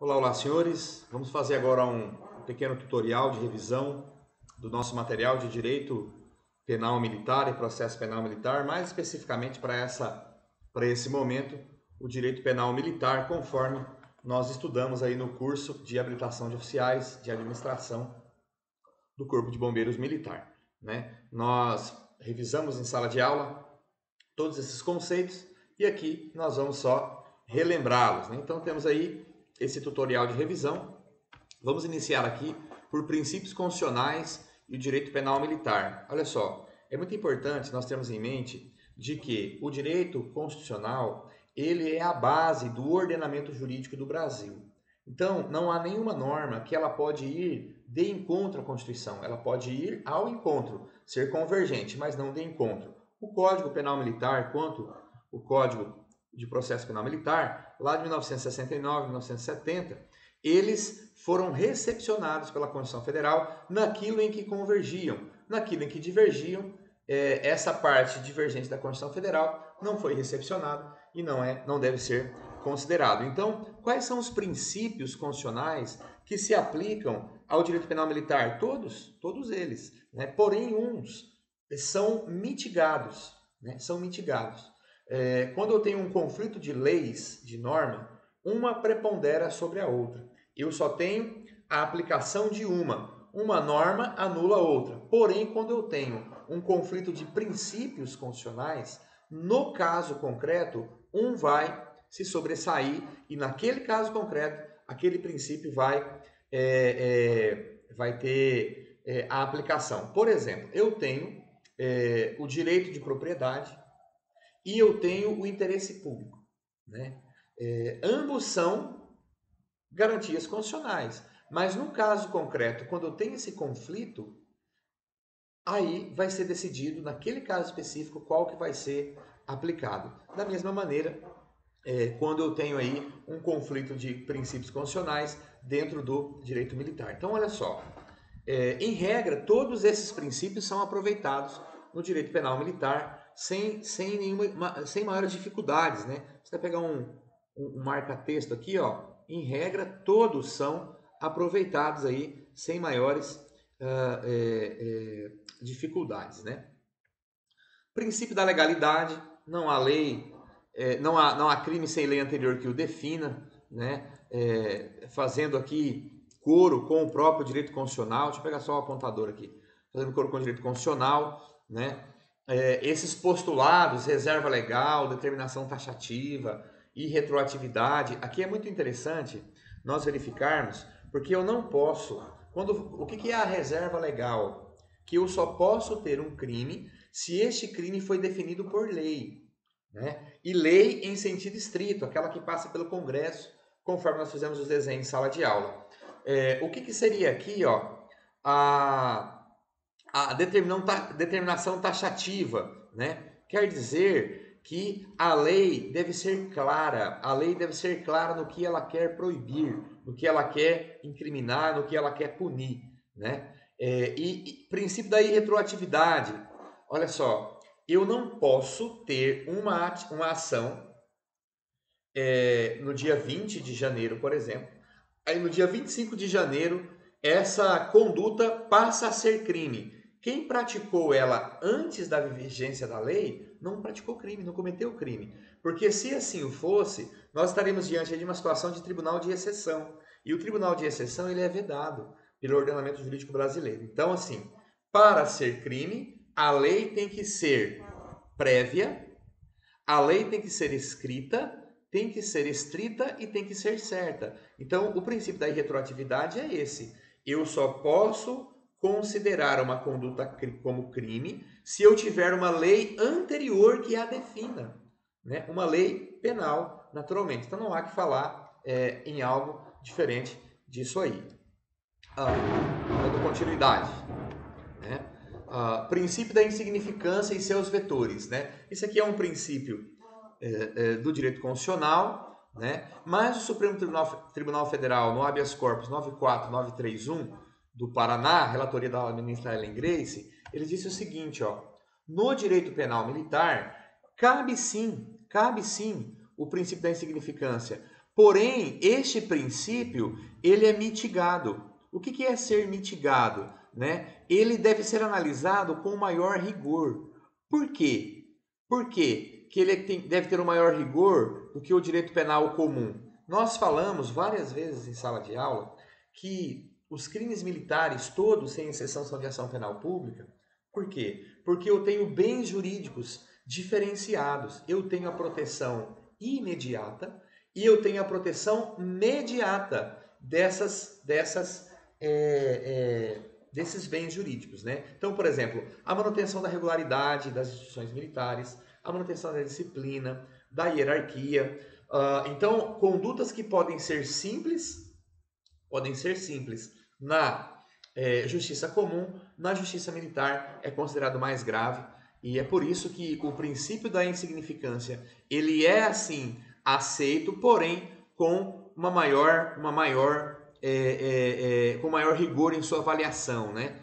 Olá, olá, senhores. Vamos fazer agora um pequeno tutorial de revisão do nosso material de Direito Penal Militar e Processo Penal Militar, mais especificamente para esse momento, o Direito Penal Militar, conforme nós estudamos aí no curso de habilitação de oficiais de administração do Corpo de Bombeiros Militar, né? Nós revisamos em sala de aula todos esses conceitos e aqui nós vamos só relembrá-los, né? Então temos aí esse tutorial de revisão. Vamos iniciar aqui por princípios constitucionais e o direito penal militar. Olha só, é muito importante nós termos em mente de que o direito constitucional ele é a base do ordenamento jurídico do Brasil. Então, não há nenhuma norma que ela pode ir de encontro à Constituição. Ela pode ir ao encontro, ser convergente, mas não de encontro. O Código Penal Militar, quanto o Código de Processo Penal Militar, lá de 1969, 1970, eles foram recepcionados pela Constituição Federal naquilo em que convergiam. Naquilo em que divergiam, essa parte divergente da Constituição Federal não foi recepcionada e não deve ser considerado. Então, quais são os princípios constitucionais que se aplicam ao direito penal militar? Todos eles, né? Porém, uns são mitigados, né? São mitigados. Quando eu tenho um conflito de leis, de norma, uma prepondera sobre a outra. Eu só tenho a aplicação de uma norma anula a outra. Porém, quando eu tenho um conflito de princípios constitucionais, no caso concreto, um vai se sobressair e naquele caso concreto, aquele princípio vai ter a aplicação. Por exemplo, eu tenho o direito de propriedade e eu tenho o interesse público, né? Ambos são garantias constitucionais, mas no caso concreto, quando eu tenho esse conflito, aí vai ser decidido, naquele caso específico, qual que vai ser aplicado. Da mesma maneira, quando eu tenho aí um conflito de princípios constitucionais dentro do direito militar. Então, olha só, em regra, todos esses princípios são aproveitados no direito penal militar sem maiores dificuldades, né? Você vai pegar um marca-texto aqui, ó, em regra, todos são aproveitados aí sem maiores dificuldades, né? Princípio da legalidade, não há lei, não há crime sem lei anterior que o defina, né? Fazendo aqui coro com o próprio direito constitucional. Deixa eu pegar só o apontador aqui. Fazendo coro com o direito constitucional, né? Esses postulados, reserva legal, determinação taxativa e retroatividade, aqui é muito interessante nós verificarmos, porque eu não posso, o que é a reserva legal? Que eu só posso ter um crime se este crime foi definido por lei, né? E lei em sentido estrito, aquela que passa pelo Congresso, conforme nós fizemos os desenhos em sala de aula. O que seria aqui, ó, a determinação taxativa, né? Quer dizer que a lei deve ser clara no que ela quer proibir, no que ela quer incriminar, no que ela quer punir, né? E princípio da irretroatividade. Olha só, eu não posso ter uma ação no dia 20 de janeiro, por exemplo. Aí no dia 25 de janeiro, essa conduta passa a ser crime. Quem praticou ela antes da vigência da lei não praticou crime, não cometeu crime. Porque se assim o fosse, nós estaremos diante de uma situação de tribunal de exceção. E o tribunal de exceção ele é vedado pelo ordenamento jurídico brasileiro. Então, assim, para ser crime, a lei tem que ser prévia, a lei tem que ser escrita, tem que ser estrita e tem que ser certa. Então, o princípio da irretroatividade é esse. Eu só posso considerar uma conduta como crime se eu tiver uma lei anterior que a defina, né? Uma lei penal, naturalmente. Então, não há que falar em algo diferente disso aí. Dando continuidade, né? Princípio da insignificância e seus vetores, né? Isso aqui é um princípio do direito constitucional, né? Mas o Supremo Tribunal Federal, no habeas corpus 94931 do Paraná, relatoria da ministra Ellen Grace, ele disse o seguinte, ó: no direito penal militar cabe sim o princípio da insignificância, Porém, este princípio, ele é mitigado. O que é ser mitigado? Né? Ele deve ser analisado com maior rigor. Por quê? Por quê que ele deve ter um maior rigor do que o direito penal comum? Nós falamos várias vezes em sala de aula que os crimes militares, todos, sem exceção, são de ação penal pública. Por quê? Porque eu tenho bens jurídicos diferenciados. Eu tenho a proteção imediata e eu tenho a proteção mediata desses bens jurídicos, né? Então, por exemplo, a manutenção da regularidade das instituições militares, a manutenção da disciplina, da hierarquia. Então, condutas que podem ser simples na justiça comum, na justiça militar é considerado mais grave, e é por isso que o princípio da insignificância, ele é assim aceito, porém com com maior rigor em sua avaliação, né?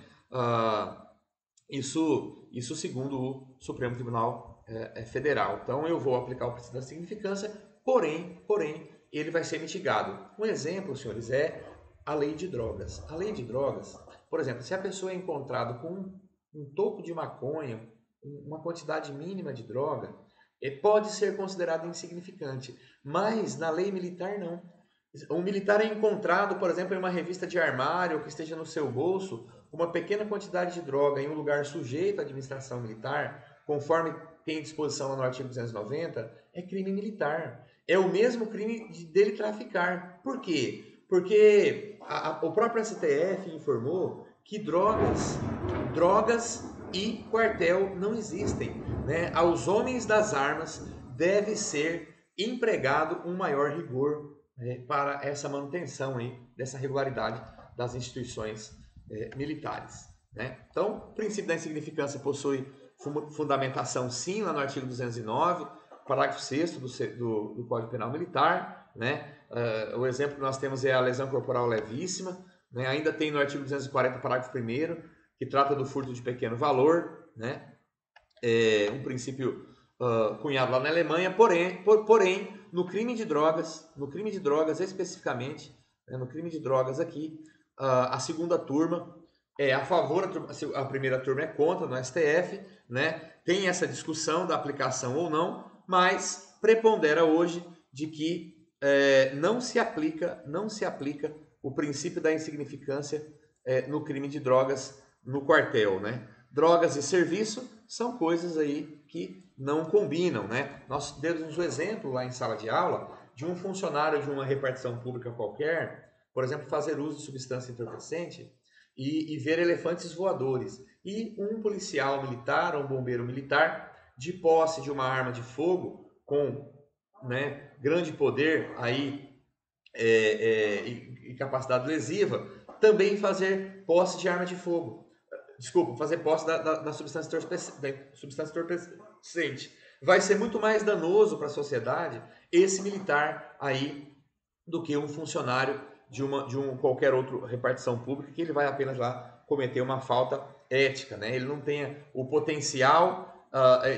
Isso segundo o Supremo Tribunal Federal. Então eu vou aplicar o princípio da insignificância, porém ele vai ser mitigado. Um exemplo, senhores, é a lei de drogas. A lei de drogas, por exemplo, se a pessoa é encontrada com um toco de maconha, uma quantidade mínima de droga, pode ser considerado insignificante, mas na lei militar não. Um militar é encontrado, por exemplo, em uma revista de armário que esteja no seu bolso, uma pequena quantidade de droga em um lugar sujeito à administração militar, conforme tem disposição lá no artigo 290, é crime militar. É o mesmo crime dele traficar. Por quê? Porque o próprio STF informou que drogas e quartel não existem, né? Aos homens das armas deve ser empregado um maior rigor para essa manutenção aí, dessa regularidade das instituições militares, né? Então, o princípio da insignificância possui fundamentação sim lá no artigo 209, parágrafo 6º do Código Penal Militar, né? O exemplo que nós temos é a lesão corporal levíssima, né? Ainda tem no artigo 240, parágrafo 1º, que trata do furto de pequeno valor, né? Um princípio cunhado lá na Alemanha, porém, no crime de drogas especificamente, né? No crime de drogas aqui, a segunda turma é a favor, a primeira turma é contra no STF, né? Tem essa discussão da aplicação ou não, mas prepondera hoje de que não se aplica o princípio da insignificância no crime de drogas no quartel, né? Drogas e serviço são coisas aí que não combinam, né? Nós demos um exemplo lá em sala de aula de um funcionário de uma repartição pública qualquer, por exemplo, fazer uso de substância entorpecente e ver elefantes voadores. E um policial militar, um bombeiro militar, de posse de uma arma de fogo com, né, grande poder aí e capacidade lesiva, também fazer posse de arma de fogo. Desculpa, fazer posse da substância entorpecente. Vai ser muito mais danoso para a sociedade esse militar aí do que um funcionário de qualquer outra repartição pública, que ele vai apenas lá cometer uma falta ética, né? Ele não tem o potencial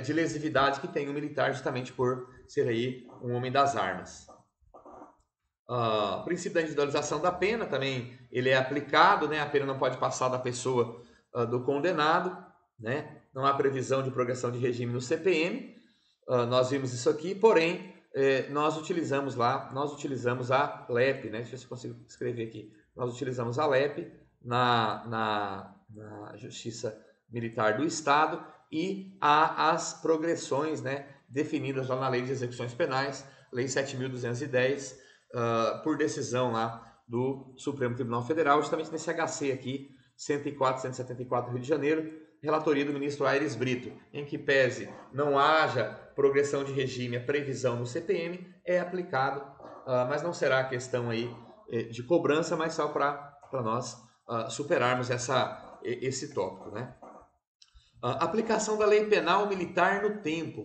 de lesividade que tem o militar, justamente por ser aí um homem das armas. O princípio da individualização da pena também ele é aplicado, né? A pena não pode passar da pessoa do condenado, né? Não há previsão de progressão de regime no CPM. Nós vimos isso aqui, porém nós utilizamos a LEP, né? Deixa eu ver se eu consigo escrever aqui. Nós utilizamos a LEP na Justiça Militar do Estado e há as progressões, né, definidas lá na Lei de Execuções Penais, Lei 7.210, por decisão lá do Supremo Tribunal Federal, justamente nesse HC aqui, 104.174 do Rio de Janeiro, relatoria do ministro Aires Brito, em que pese não haja progressão de regime, a previsão no CPM é aplicado, mas não será questão aí de cobrança, mas só para nós superarmos esse tópico, né? Aplicação da lei penal militar no tempo.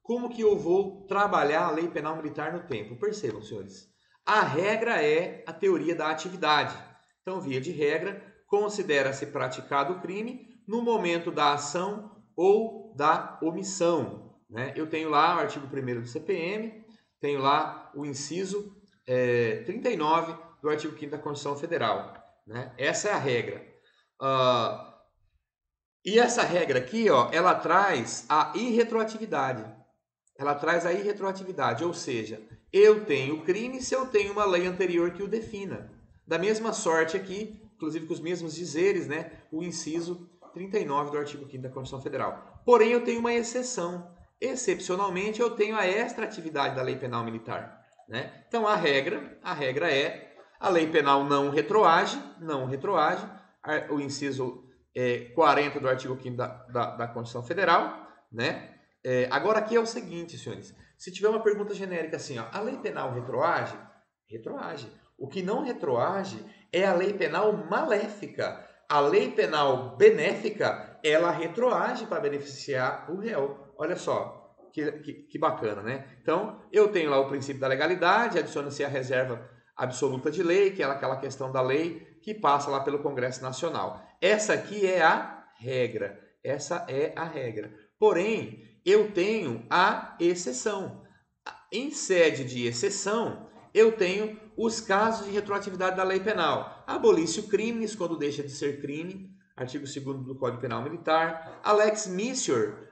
Como que eu vou trabalhar a lei penal militar no tempo? Percebam, senhores. A regra é a teoria da atividade. Então, via de regra, considera-se praticado o crime no momento da ação ou da omissão, né? Eu tenho lá o artigo 1º do CPM, tenho lá o inciso 39 do artigo 5º da Constituição Federal, né? Essa é a regra. E essa regra aqui, ó, ela traz a irretroatividade. Ela traz a irretroatividade, ou seja, eu tenho crime se eu tenho uma lei anterior que o defina. Da mesma sorte aqui, inclusive com os mesmos dizeres, né, o inciso 39 do artigo 5º da Constituição Federal. Porém, eu tenho uma exceção. Excepcionalmente, eu tenho a extratividade da lei penal militar, né? Então, a regra é a lei penal não retroage, o inciso 40 do artigo 5º da Constituição Federal, né? Agora aqui é o seguinte, senhores, se tiver uma pergunta genérica assim, ó, a lei penal retroage? Retroage. O que não retroage é a lei penal maléfica. A lei penal benéfica, ela retroage para beneficiar o réu. Olha só, que bacana, né? Então, eu tenho lá o princípio da legalidade, adiciona-se a reserva absoluta de lei, que é aquela questão da lei que passa lá pelo Congresso Nacional. Essa aqui é a regra. Essa é a regra. Porém, eu tenho a exceção. Em sede de exceção, eu tenho os casos de retroatividade da lei penal. Abolício crimes, quando deixa de ser crime, artigo 2º do Código Penal Militar. A lex missior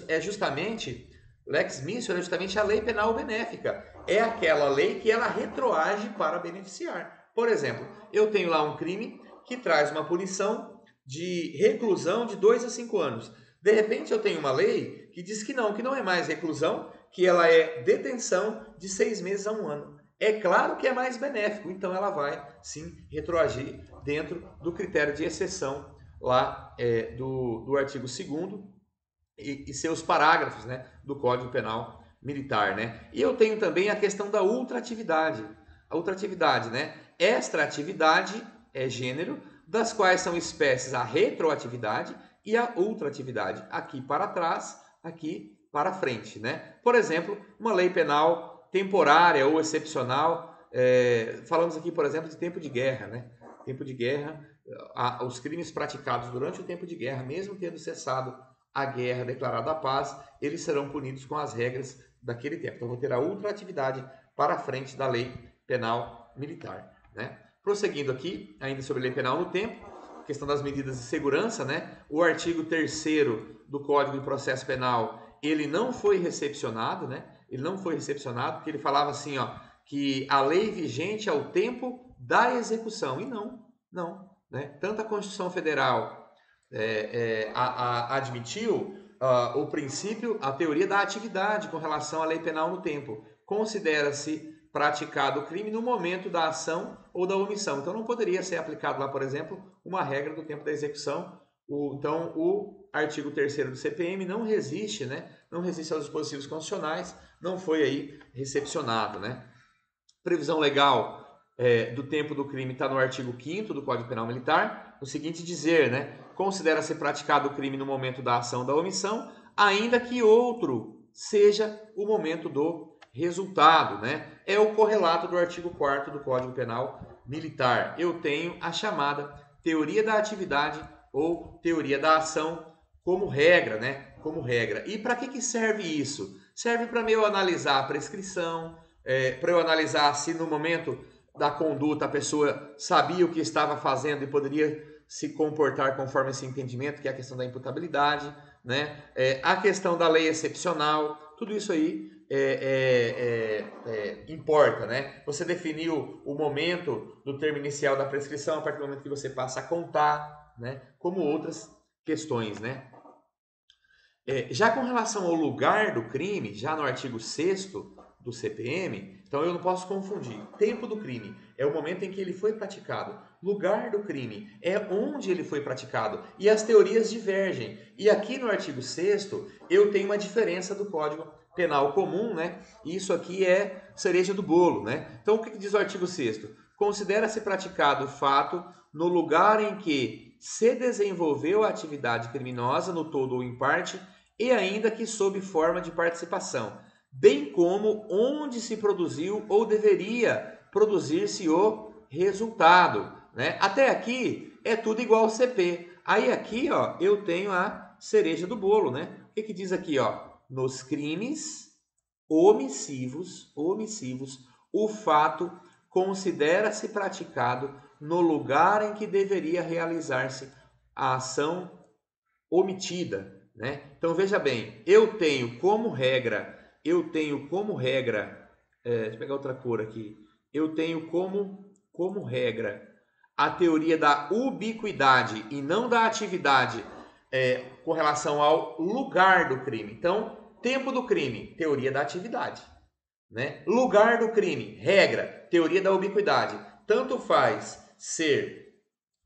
é justamente a lei penal benéfica. É aquela lei que ela retroage para beneficiar. Por exemplo, eu tenho lá um crime que traz uma punição de reclusão de 2 a 5 anos. De repente eu tenho uma lei que diz que não é mais reclusão, que ela é detenção de 6 meses a 1 ano. É claro que é mais benéfico, então ela vai sim retroagir dentro do critério de exceção lá do artigo 2º e seus parágrafos, né, do Código Penal Militar, né? E eu tenho também a questão da ultratividade. A ultratividade, né? Extratividade é gênero, das quais são espécies a retroatividade e a ultratividade, aqui para trás, aqui para frente, né? Por exemplo, uma lei penal temporária ou excepcional, falamos aqui, por exemplo, de tempo de guerra, né? Tempo de guerra, os crimes praticados durante o tempo de guerra, mesmo tendo cessado a guerra, declarada a paz, eles serão punidos com as regras daquele tempo. Então, vou ter a ultratividade para frente da lei penal militar, né? Prosseguindo aqui, ainda sobre lei penal no tempo, questão das medidas de segurança, né? O artigo 3º do Código de Processo Penal, ele não foi recepcionado, né? Ele não foi recepcionado, porque ele falava assim, ó, que a lei vigente é o tempo da execução. E não, né? Tanto a Constituição Federal admitiu o princípio, a teoria da atividade com relação à lei penal no tempo. Considera-se praticado o crime no momento da ação ou da omissão. Então, não poderia ser aplicado lá, por exemplo, uma regra do tempo da execução. Então, o artigo 3º do CPM não resiste, né? Não resiste aos dispositivos constitucionais, não foi aí recepcionado, né? Previsão legal do tempo do crime está no artigo 5º do Código Penal Militar, o seguinte dizer, né? Considera-se praticado o crime no momento da ação ou da omissão, ainda que outro seja o momento do resultado, né? É o correlato do artigo 4º do Código Penal Militar. Eu tenho a chamada teoria da atividade ou teoria da ação como regra, né? Como regra. E para que serve isso? Serve para eu analisar a prescrição, para eu analisar se no momento da conduta a pessoa sabia o que estava fazendo e poderia se comportar conforme esse entendimento, que é a questão da imputabilidade, né? A questão da lei excepcional, tudo isso aí importa, né? Você definiu o momento do termo inicial da prescrição a partir do momento que você passa a contar, né? Como outras questões, né? Já com relação ao lugar do crime, já no artigo 6º do CPM, então eu não posso confundir. Tempo do crime é o momento em que ele foi praticado. Lugar do crime é onde ele foi praticado. E as teorias divergem. E aqui no artigo 6º eu tenho uma diferença do Código Penal comum, né? Isso aqui é cereja do bolo, né? Então o que diz o artigo 6º? Considera-se praticado o fato no lugar em que se desenvolveu a atividade criminosa no todo ou em parte e ainda que sob forma de participação, bem como onde se produziu ou deveria produzir-se o resultado, né? Até aqui é tudo igual ao CP. Aí aqui, ó, eu tenho a cereja do bolo, né? O que diz aqui, ó? Nos crimes omissivos o fato considera-se praticado no lugar em que deveria realizar-se a ação omitida, né? Então veja bem, eu tenho como regra, deixa eu pegar outra cor aqui, eu tenho como regra a teoria da ubiquidade e não da atividade com relação ao lugar do crime. Então, tempo do crime, teoria da atividade, né? Lugar do crime, regra, teoria da ubiquidade. Tanto faz ser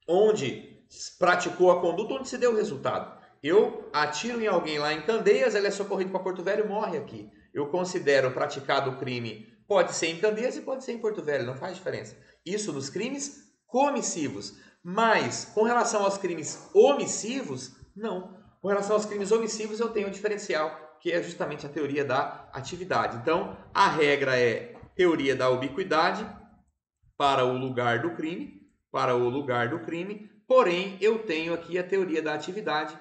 onde praticou a conduta, onde se deu o resultado. Eu atiro em alguém lá em Candeias, ele é socorrido para Porto Velho e morre aqui. Eu considero praticado o crime, pode ser em Candeias e pode ser em Porto Velho, não faz diferença. Isso nos crimes comissivos. Mas, com relação aos crimes omissivos, não. Com relação aos crimes omissivos, eu tenho um diferencial, que é justamente a teoria da atividade. Então, a regra é teoria da ubiquidade para o lugar do crime, porém, eu tenho aqui a teoria da atividade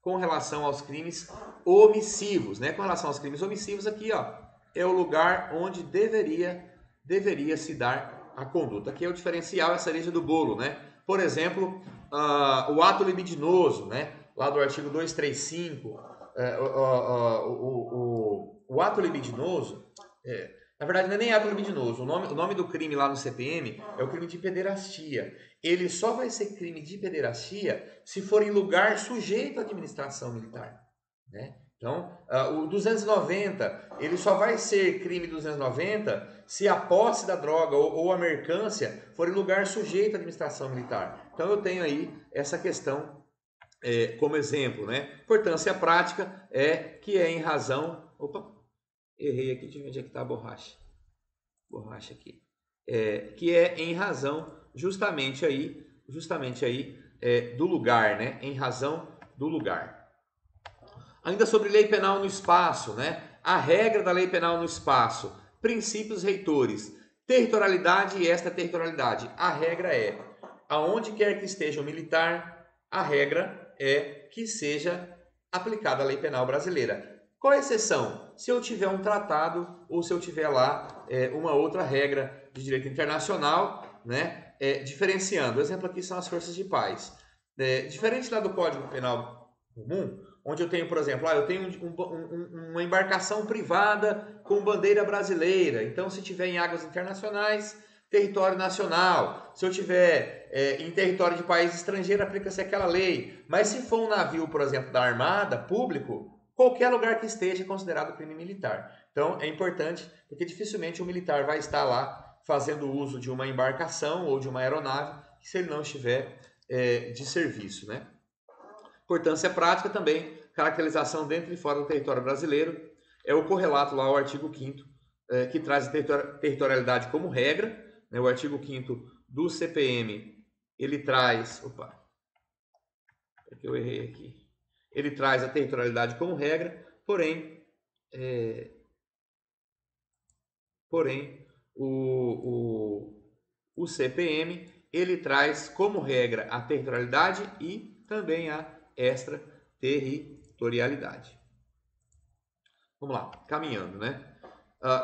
com relação aos crimes omissivos, né? Com relação aos crimes omissivos, aqui, ó, é o lugar onde deveria se dar a conduta. Aqui é o diferencial, é a cereja do bolo, né? Por exemplo, o ato libidinoso, né? Lá do artigo 235, o ato libidinoso, na verdade não é nem ato libidinoso, o nome do crime lá no CPM é o crime de pederastia. Ele só vai ser crime de pederastia se for em lugar sujeito à administração militar, né? Então, o 290, ele só vai ser crime 290 se a posse da droga ou a mercância for em lugar sujeito à administração militar. Então, eu tenho aí essa questão como exemplo, né? Importância prática que é em razão... Opa, errei aqui, deixa eu ver onde é que está a borracha. Borracha aqui. Que é em razão justamente aí do lugar, né? Em razão do lugar. Ainda sobre lei penal no espaço, né? A regra da lei penal no espaço, princípios reitores, territorialidade e extraterritorialidade. A regra é, aonde quer que esteja o militar, a regra é que seja aplicada a lei penal brasileira. Qual a exceção? Se eu tiver um tratado ou se eu tiver lá uma outra regra de direito internacional, né? Diferenciando. O exemplo aqui são as forças de paz. Diferente lá do Código Penal comum, onde eu tenho, por exemplo, eu tenho uma embarcação privada com bandeira brasileira. Então, se tiver em águas internacionais, território nacional. Se eu tiver em território de país estrangeiro, aplica-se aquela lei. Mas se for um navio, por exemplo, da Armada, público, qualquer lugar que esteja é considerado crime militar. Então, é importante, porque dificilmente o militar vai estar lá fazendo uso de uma embarcação ou de uma aeronave, se ele não estiver de serviço, né? Importância prática também, caracterização dentro e fora do território brasileiro, é o correlato lá ao artigo 5º, que traz a territorialidade como regra, né? O artigo 5º do CPM, ele traz, é que eu errei aqui, ele traz a territorialidade como regra, porém o CPM, ele traz como regra a territorialidade e também a extraterritorialidade. Vamos lá, caminhando, né?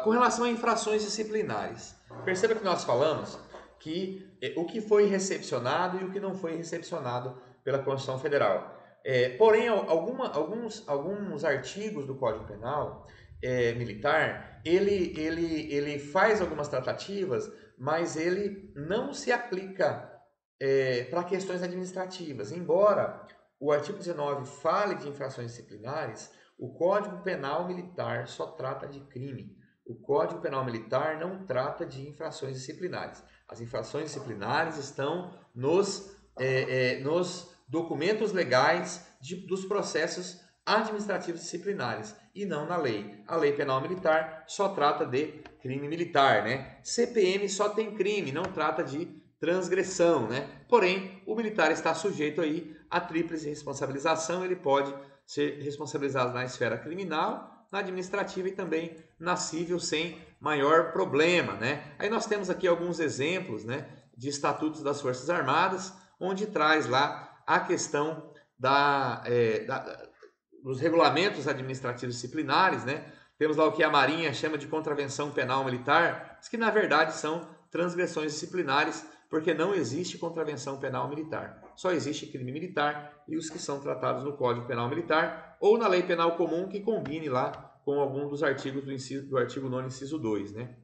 Com relação a infrações disciplinares, perceba que nós falamos que o que foi recepcionado e o que não foi recepcionado pela Constituição Federal. Porém, alguns artigos do Código Penal militar, ele faz algumas tratativas, mas ele não se aplica para questões administrativas. Embora o artigo 19 fale de infrações disciplinares, o Código Penal Militar só trata de crime. O Código Penal Militar não trata de infrações disciplinares. As infrações disciplinares estão nos documentos legais dos processos administrativos disciplinares e não na lei. A lei penal militar só trata de crime militar, né? CPM só tem crime, não trata de transgressão, né? Porém, o militar está sujeito aí à tríplice responsabilização, ele pode ser responsabilizado na esfera criminal, na administrativa e também na civil sem maior problema, né? Aí nós temos aqui alguns exemplos, né, de estatutos das Forças Armadas, onde traz lá a questão dos regulamentos administrativos disciplinares, né? Temos lá o que a Marinha chama de contravenção penal militar, que na verdade são transgressões disciplinares, porque não existe contravenção penal militar. Só existe crime militar e os que são tratados no Código Penal Militar ou na Lei Penal Comum que combine lá com algum dos artigos do artigo 9º, inciso 2, né?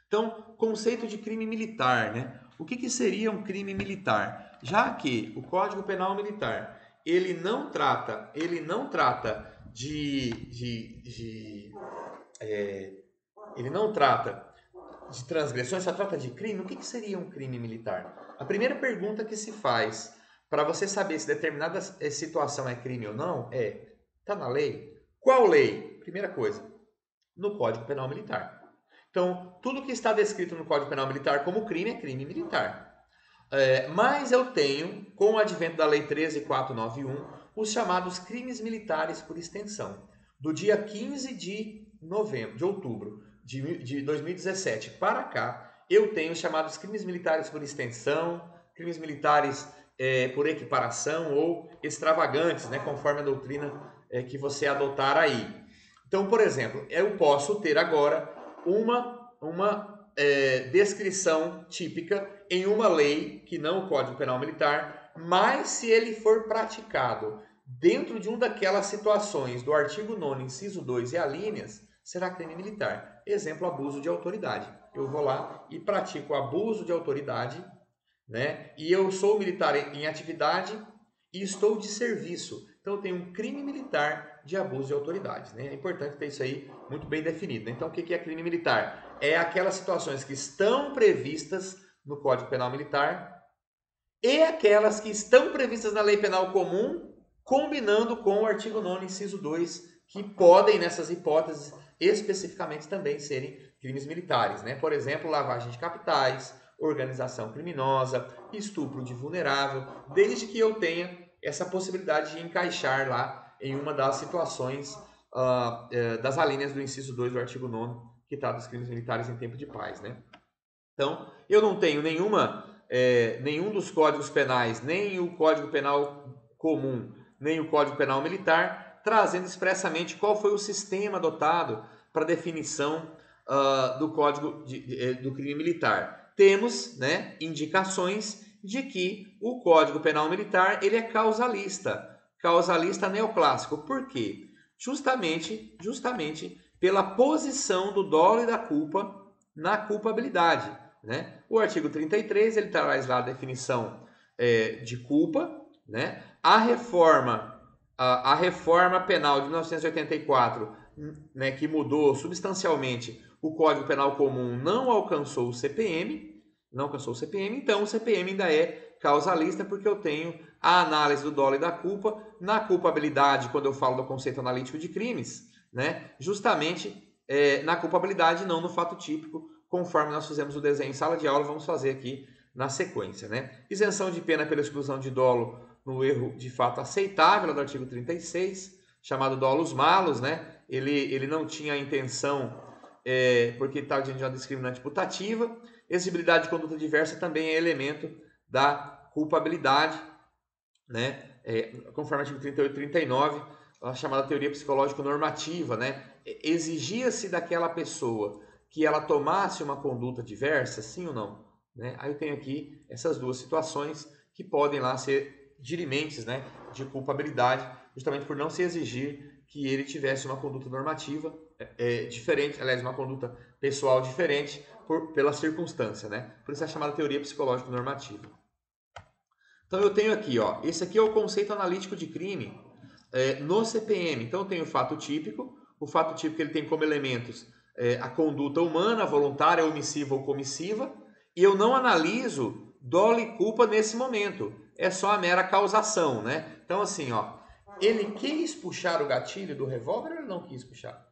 Então, conceito de crime militar, né? O que seria um crime militar? Já que o Código Penal Militar, ele não trata de transgressões, só trata de crime. O que seria um crime militar? A primeira pergunta que se faz para você saber se determinada situação é crime ou não é: está na lei? Qual lei? Primeira coisa, no Código Penal Militar. Então, tudo que está descrito no Código Penal Militar como crime é crime militar. Mas eu tenho, com o advento da Lei 13.491, os chamados crimes militares por extensão. Do dia 15 de outubro de 2017 para cá, eu tenho os chamados crimes militares por extensão, crimes militares por equiparação ou extravagantes, né, conforme a doutrina que você adotar aí. Então, por exemplo, eu posso ter agora uma descrição típica em uma lei que não o Código Penal Militar, mas se ele for praticado dentro de uma daquelas situações do artigo 9º, inciso 2 e alíneas, será crime militar. Exemplo, abuso de autoridade. Eu vou lá e pratico abuso de autoridade, né? E eu sou militar em atividade e estou de serviço. Então eu tenho um crime militar de abuso de autoridade, né? É importante ter isso aí muito bem definido, né? Então o que é crime militar? É aquelas situações que estão previstas no Código Penal Militar e aquelas que estão previstas na Lei Penal Comum, combinando com o artigo 9º, inciso 2, que podem, nessas hipóteses, especificamente também serem crimes militares, né? Por exemplo, lavagem de capitais, organização criminosa, estupro de vulnerável, desde que eu tenha essa possibilidade de encaixar lá em uma das situações das alíneas do inciso 2 do artigo 9º, que trata dos crimes militares em tempo de paz, né? Então, eu não tenho nenhum dos códigos penais, nem o Código Penal Comum, nem o Código Penal Militar, trazendo expressamente qual foi o sistema adotado para definição do Código do crime militar. Temos, né, indicações de que o Código Penal Militar ele é causalista neoclássico. Por quê? Justamente pela posição do dolo e da culpa na culpabilidade, né? O artigo 33 ele traz lá a definição de culpa, né? A reforma penal de 1984, né, que mudou substancialmente o Código Penal Comum, não alcançou o CPM, então o CPM ainda é causalista porque eu tenho a análise do dolo e da culpa na culpabilidade, quando eu falo do conceito analítico de crimes, né? Justamente na culpabilidade, não no fato típico, conforme nós fizemos o desenho em sala de aula, vamos fazer aqui na sequência, né? Isenção de pena pela exclusão de dolo no erro de fato aceitável, do artigo 36, chamado dolos malos, né? Ele não tinha a intenção, porque estava diante de uma discriminante putativa. Exigibilidade de conduta diversa também é elemento da culpabilidade, né? Conforme o artigo 38 e 39, a chamada teoria psicológico-normativa, né? Exigia-se daquela pessoa que ela tomasse uma conduta diversa, sim ou não? Né? Aí eu tenho aqui essas duas situações que podem lá ser dirimentes, né, de culpabilidade, justamente por não se exigir que ele tivesse uma conduta normativa diferente, aliás, uma conduta pessoal diferente pela circunstância, né? Por isso é chamada teoria psicológico-normativa. Então eu tenho aqui, ó, esse aqui é o conceito analítico de crime no CPM. Então eu tenho o fato típico ele tem como elementos a conduta humana, voluntária, omissiva ou comissiva, e eu não analiso dolo e culpa nesse momento, é só a mera causação, né? Então assim, ó, ele quis puxar o gatilho do revólver ou ele não quis puxar?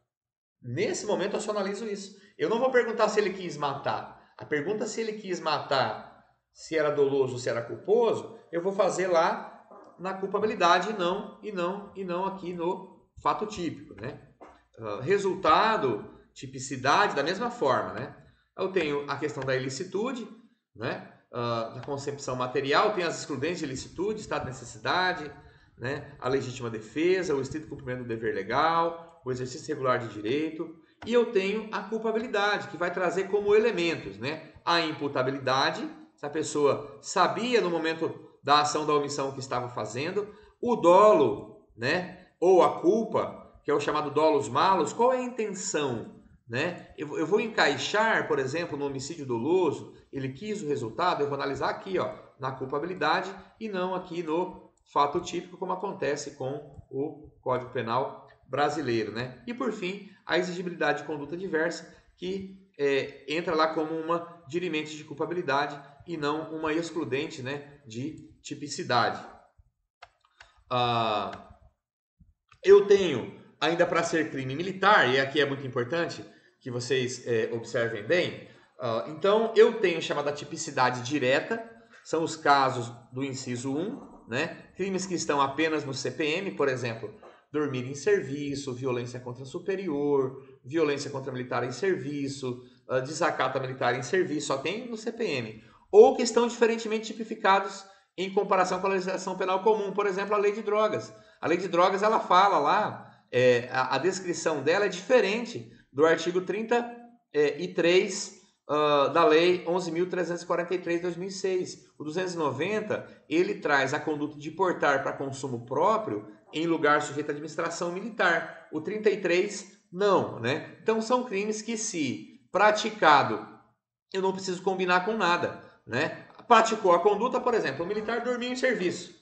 Nesse momento eu só analiso isso. Eu não vou perguntar se ele quis matar. A pergunta se ele quis matar, se era doloso ou se era culposo, eu vou fazer lá na culpabilidade e não aqui no fato típico, né? Resultado, tipicidade, da mesma forma, né? Eu tenho a questão da ilicitude, né? Da concepção material, tem as excludentes de ilicitude, estado de necessidade, né? A legítima defesa, o estrito cumprimento do dever legal, o exercício regular de direito. e eu tenho a culpabilidade, que vai trazer como elementos, né? A imputabilidade, se a pessoa sabia no momento da ação da omissão que estava fazendo, o dolo, né? Ou a culpa, que é o chamado dolus malus, qual é a intenção, né? Eu vou encaixar, por exemplo, no homicídio doloso, ele quis o resultado, eu vou analisar aqui, ó, na culpabilidade e não aqui no fato típico, como acontece com o Código Penal brasileiro, né? E por fim, a exigibilidade de conduta diversa, que entra lá como uma dirimente de culpabilidade e não uma excludente, né, de tipicidade. Eu tenho, ainda para ser crime militar, e aqui é muito importante que vocês observem bem, então eu tenho chamada tipicidade direta, são os casos do inciso 1, né? Crimes que estão apenas no CPM, por exemplo, dormir em serviço, violência contra superior, violência contra militar em serviço, desacato militar em serviço, só tem no CPM. Ou que estão diferentemente tipificados em comparação com a legislação penal comum, por exemplo, a lei de drogas. A lei de drogas, ela fala lá, a descrição dela é diferente do artigo 33 da lei 11.343 de 2006. O 290, ele traz a conduta de portar para consumo próprio em lugar sujeito à administração militar. O 33, não, né? Então, são crimes que, se praticado, eu não preciso combinar com nada, né? Praticou a conduta, por exemplo, o militar dormiu em serviço.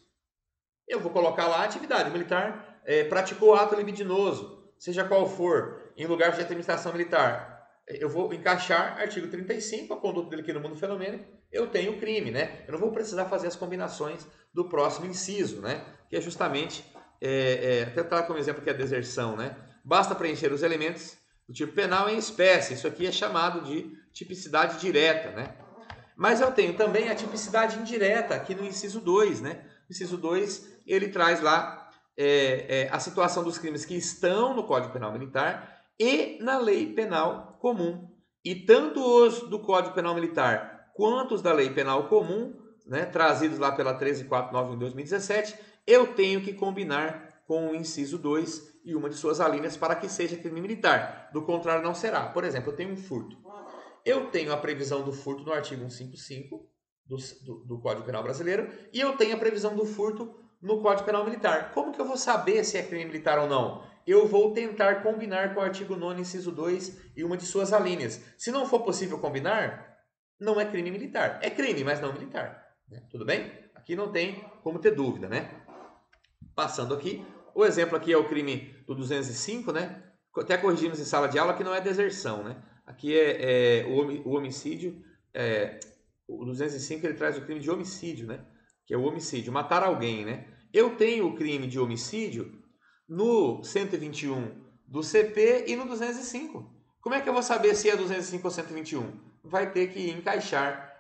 Eu vou colocar lá a atividade. O militar praticou ato libidinoso, seja qual for, em lugar de administração militar. Eu vou encaixar artigo 35, a conduta dele aqui no mundo fenomênico, eu tenho crime, né? Eu não vou precisar fazer as combinações do próximo inciso, né? Que é justamente, até trago como exemplo que é a deserção, né? Basta preencher os elementos do tipo penal em espécie. Isso aqui é chamado de tipicidade direta, né? Mas eu tenho também a tipicidade indireta aqui no inciso 2, né? O inciso 2, ele traz lá a situação dos crimes que estão no Código Penal Militar e na Lei Penal Comum. E tanto os do Código Penal Militar quanto os da Lei Penal Comum, né, trazidos lá pela 13491 de 2017, eu tenho que combinar com o inciso 2 e uma de suas alíneas para que seja crime militar. Do contrário, não será. Por exemplo, eu tenho um furto. Eu tenho a previsão do furto no artigo 155 do Código Penal Brasileiro e eu tenho a previsão do furto no Código Penal Militar. Como que eu vou saber se é crime militar ou não? Eu vou tentar combinar com o artigo 9º, inciso 2 e uma de suas alíneas. Se não for possível combinar, não é crime militar. É crime, mas não militar. Tudo bem? Aqui não tem como ter dúvida, né? Passando aqui, o exemplo aqui é o crime do 205, né? Até corrigimos em sala de aula que não é deserção, né? Aqui o homicídio, o 205 ele traz o crime de homicídio, né? Que é o homicídio, matar alguém, né? Eu tenho o crime de homicídio no 121 do CP e no 205. Como é que eu vou saber se é 205 ou 121? Vai ter que encaixar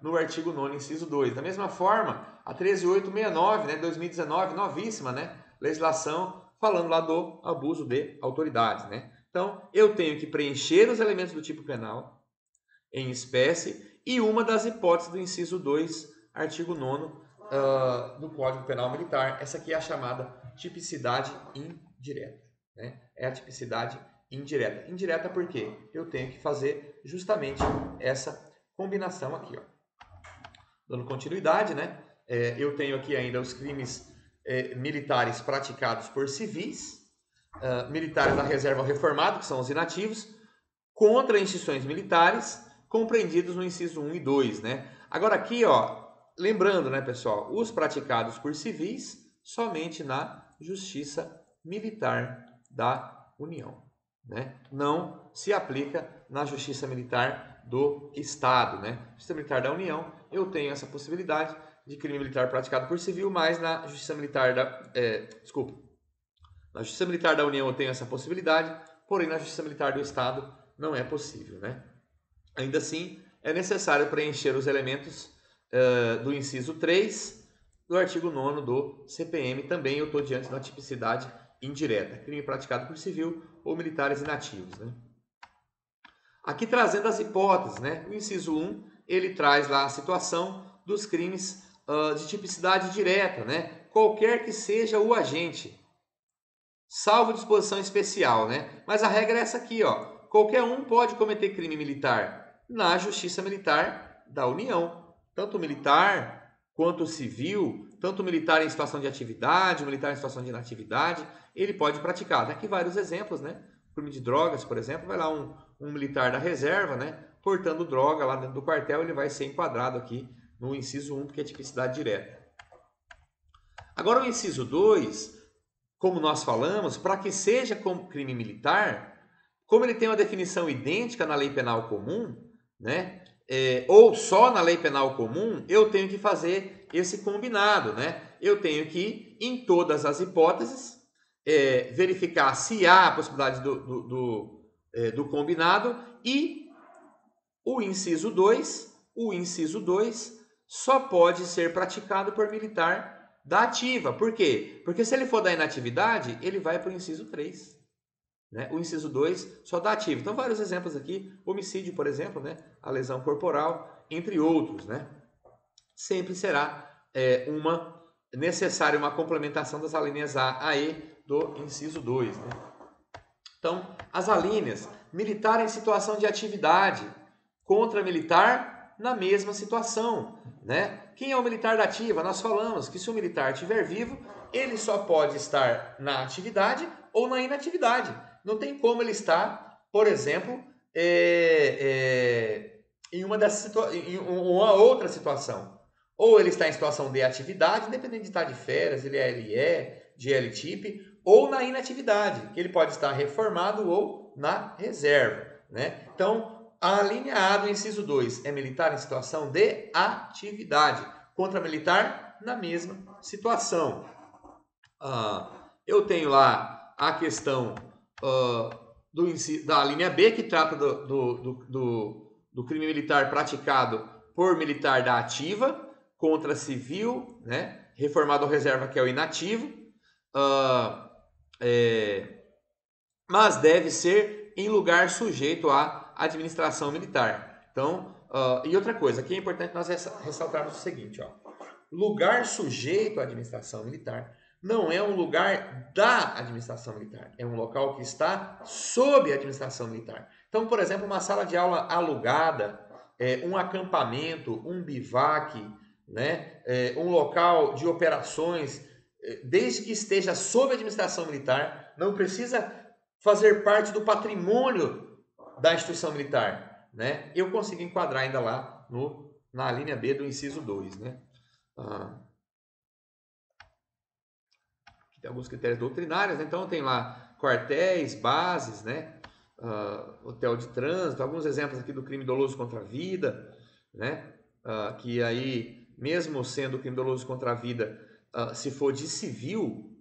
no artigo 9º, inciso 2. Da mesma forma, a 13869, né, 2019, novíssima, né? Legislação falando lá do abuso de autoridade, né? Então, eu tenho que preencher os elementos do tipo penal em espécie e uma das hipóteses do inciso 2, artigo 9º do Código Penal Militar. Essa aqui é a chamada tipicidade indireta, né? É a tipicidade indireta. Indireta porque eu tenho que fazer justamente essa combinação aqui, ó. Dando continuidade, né? Eu tenho aqui ainda os crimes militares praticados por civis, militares da reserva ou reformado, que são os inativos, contra instituições militares, compreendidos no inciso 1 e 2, né? Agora aqui, ó, lembrando, né, pessoal, os praticados por civis somente na Justiça Militar da União, né? Não se aplica na Justiça Militar do Estado, né? Justiça Militar da União, eu tenho essa possibilidade de crime militar praticado por civil, mas na Justiça Militar na Justiça Militar da União eu tenho essa possibilidade, porém na Justiça Militar do Estado não é possível, né? Ainda assim, é necessário preencher os elementos do inciso 3 do artigo 9º do CPM. Também eu estou diante da tipicidade indireta, crime praticado por civil ou militares inativos, né? Aqui trazendo as hipóteses, né? O inciso 1, ele traz lá a situação dos crimes de tipicidade direta, né? Qualquer que seja o agente, salvo disposição especial, né? Mas a regra é essa aqui, ó. Qualquer um pode cometer crime militar na Justiça Militar da União, tanto militar quanto civil, tanto militar em situação de atividade, militar em situação de inatividade, ele pode praticar. Tem aqui vários exemplos, né? Crime de drogas, por exemplo, vai lá um militar da reserva, né? Portando droga lá dentro do quartel, ele vai ser enquadrado aqui no inciso 1, porque é tipicidade direta. Agora o inciso 2, como nós falamos, para que seja como crime militar, como ele tem uma definição idêntica na lei penal comum, né? Ou só na lei penal comum, eu tenho que fazer esse combinado, né? Eu tenho que, em todas as hipóteses, verificar se há a possibilidade do combinado, e o inciso 2 só pode ser praticado por militar da ativa. Por quê? Porque se ele for da inatividade, ele vai para o inciso 3. Né? O inciso 2 só dá ativa. Então, vários exemplos aqui. Homicídio, por exemplo, né? A lesão corporal, entre outros. Né? Sempre será necessária uma complementação das alíneas A a E do inciso 2. Né? Então, as alíneas: militar em situação de atividade contra militar na mesma situação. Né? Quem é o militar da ativa? Nós falamos que se o militar estiver vivo, ele só pode estar na atividade ou na inatividade. Não tem como ele estar, por exemplo, em uma outra situação. Ou ele está em situação de atividade, independente de estar de férias, ele é LE, de L-TIP, ou na inatividade, que ele pode estar reformado ou na reserva. Né? Então, a linha A do inciso 2 é militar em situação de atividade, contra militar na mesma situação. Eu tenho lá a questão da linha B, que trata do crime militar praticado por militar da ativa contra civil, né? Reformado ou reserva, que é o inativo, mas deve ser em lugar sujeito à administração militar. Então, e outra coisa, aqui é importante nós ressaltarmos o seguinte, ó. Lugar sujeito à administração militar não é um lugar da administração militar, é um local que está sob a administração militar. Então, por exemplo, uma sala de aula alugada, um acampamento, um bivac, né, um local de operações, desde que esteja sob a administração militar, não precisa fazer parte do patrimônio da instituição militar. Né? Eu consigo enquadrar ainda lá na linha B do inciso 2. Né? Tem alguns critérios doutrinários, né? Então tem lá quartéis, bases, né? Hotel de trânsito, alguns exemplos aqui do crime doloso contra a vida, né? Que aí, mesmo sendo crime doloso contra a vida, se for de civil,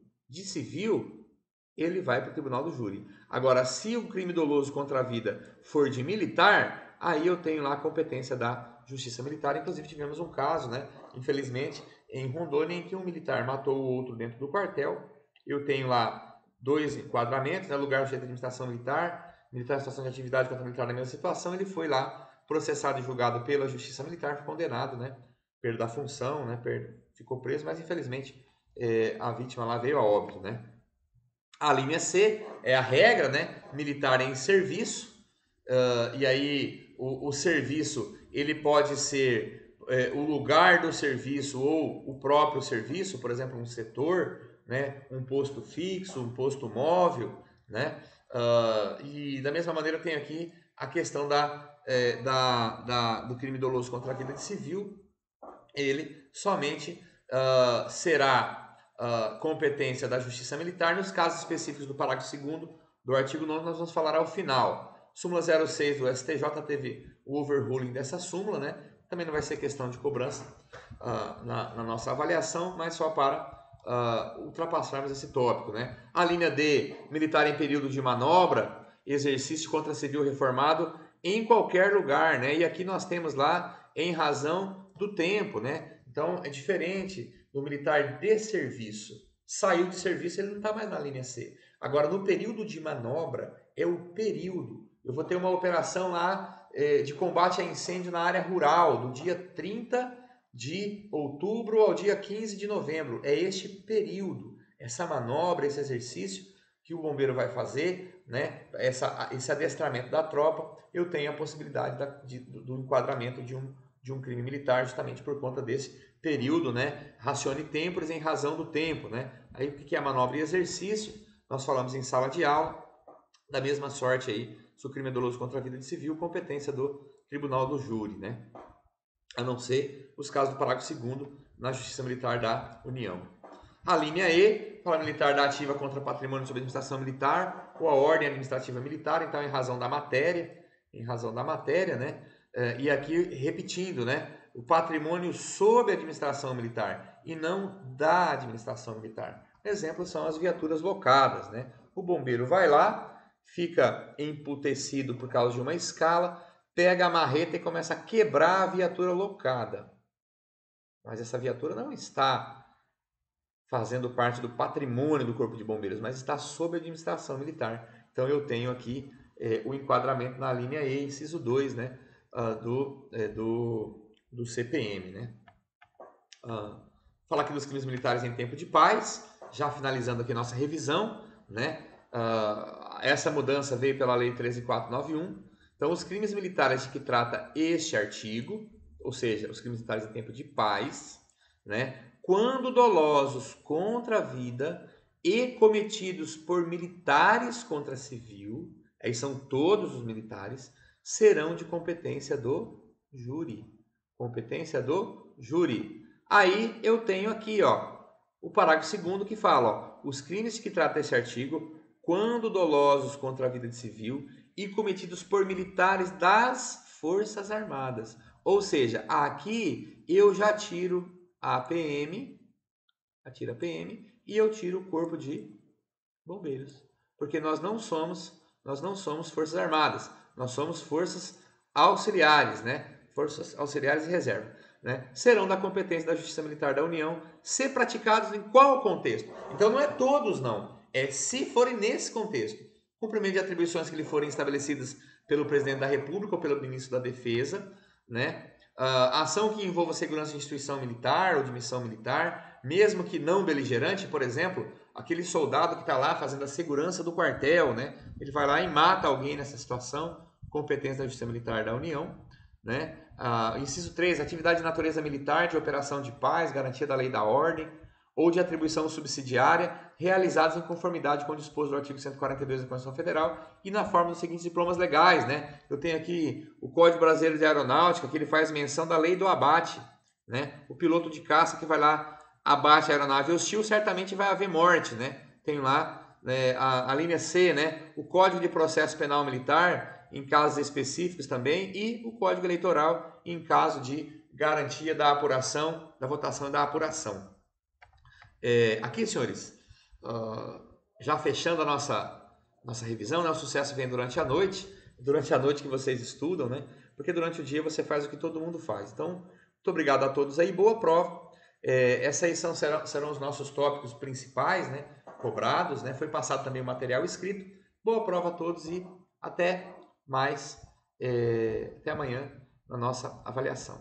ele vai para o tribunal do júri. Agora, se o crime doloso contra a vida for de militar, aí eu tenho lá a competência da Justiça Militar. Inclusive tivemos um caso, né? Infelizmente, em Rondônia, em que um militar matou o outro dentro do quartel. Eu tenho lá 2 enquadramentos, né? Lugar sujeito à administração militar em situação de atividade contra militar na mesma situação. Ele foi lá processado e julgado pela Justiça Militar, foi condenado, né? Perda da função, né? Ficou preso, mas infelizmente a vítima lá veio a óbito, né? A linha C é a regra, né? Militar em serviço, e aí o serviço ele pode ser o lugar do serviço ou o próprio serviço, por exemplo, um setor, né? Um posto fixo, um posto móvel, né? E da mesma maneira tem aqui a questão do crime doloso contra a vida de civil. Ele somente será competência da Justiça Militar nos casos específicos do parágrafo 2º do artigo 9º, nós vamos falar ao final. Súmula 06 do STJ teve o overruling dessa súmula, né? Também não vai ser questão de cobrança na nossa avaliação, mas só para ultrapassarmos esse tópico, né? A linha D, militar em período de manobra, exercício contra civil reformado em qualquer lugar, né? E aqui nós temos lá em razão do tempo, né? Então é diferente do militar de serviço. Saiu de serviço, ele não está mais na linha C. Agora, no período de manobra, é o período. Eu vou ter uma operação lá de combate a incêndio na área rural, do dia 30 de outubro ao dia 15 de novembro. É este período, essa manobra, esse exercício que o bombeiro vai fazer, né, esse adestramento da tropa, eu tenho a possibilidade do enquadramento de um crime militar, justamente por conta desse período, né, ratione temporis em razão do tempo, né. Aí o que é manobra e exercício? Nós falamos em sala de aula, da mesma sorte aí, se o crime é doloso contra a vida de civil, competência do tribunal do júri, né, a não ser os casos do parágrafo 2º na Justiça Militar da União. A linha E, fala militar da ativa contra patrimônio sob administração militar, ou a ordem administrativa militar, então em razão da matéria, né? E aqui repetindo, né? O patrimônio sob administração militar e não da administração militar. Exemplo são as viaturas locadas, né? O bombeiro vai lá, fica emputecido por causa de uma escala, pega a marreta e começa a quebrar a viatura locada. Mas essa viatura não está fazendo parte do patrimônio do Corpo de Bombeiros, mas está sob administração militar. Então eu tenho aqui o enquadramento na linha E, inciso 2, né, do CPM. Né? Falar aqui dos crimes militares em tempo de paz, já finalizando aqui nossa revisão, né? Essa mudança veio pela Lei 13.491. Então, os crimes militares de que trata este artigo, ou seja, os crimes militares em tempo de paz, né? Quando dolosos contra a vida e cometidos por militares contra civil, aí são todos os militares, serão de competência do júri. Competência do júri. Aí eu tenho aqui, ó, o parágrafo 2º que fala, ó, os crimes de que trata esse artigo, quando dolosos contra a vida de civil e cometidos por militares das Forças Armadas. Ou seja, aqui eu já tiro a PM, e eu tiro o Corpo de Bombeiros, porque nós não somos Forças Armadas, nós somos Forças Auxiliares, né? Forças Auxiliares e Reserva, né? Serão da competência da Justiça Militar da União, ser praticados em qual contexto? Então não é todos não, é se forem nesse contexto. Cumprimento de atribuições que lhe forem estabelecidas pelo Presidente da República ou pelo Ministro da Defesa, né? Ação que envolva segurança de instituição militar ou de missão militar, mesmo que não beligerante, por exemplo, aquele soldado que está lá fazendo a segurança do quartel, né? Ele vai lá e mata alguém nessa situação, competência da Justiça Militar da União, né? Inciso 3, atividade de natureza militar, de operação de paz, garantia da lei e da ordem, ou de atribuição subsidiária, realizados em conformidade com o disposto do artigo 142 da Constituição Federal e na forma dos seguintes diplomas legais, né? Eu tenho aqui o Código Brasileiro de Aeronáutica, que ele faz menção da lei do abate, né? O piloto de caça que vai lá, abate a aeronave hostil, certamente vai haver morte, né? Tem lá a linha C, né? O Código de Processo Penal Militar, em casos específicos também, e o Código Eleitoral, em caso de garantia da apuração, da votação e da apuração. Aqui, senhores, já fechando a nossa revisão, né? O sucesso vem durante a noite que vocês estudam, né? Porque durante o dia você faz o que todo mundo faz. Então, muito obrigado a todos aí, boa prova. Essas aí serão os nossos tópicos principais, né? Cobrados, né? Foi passado também o material escrito. Boa prova a todos e até mais, até amanhã na nossa avaliação.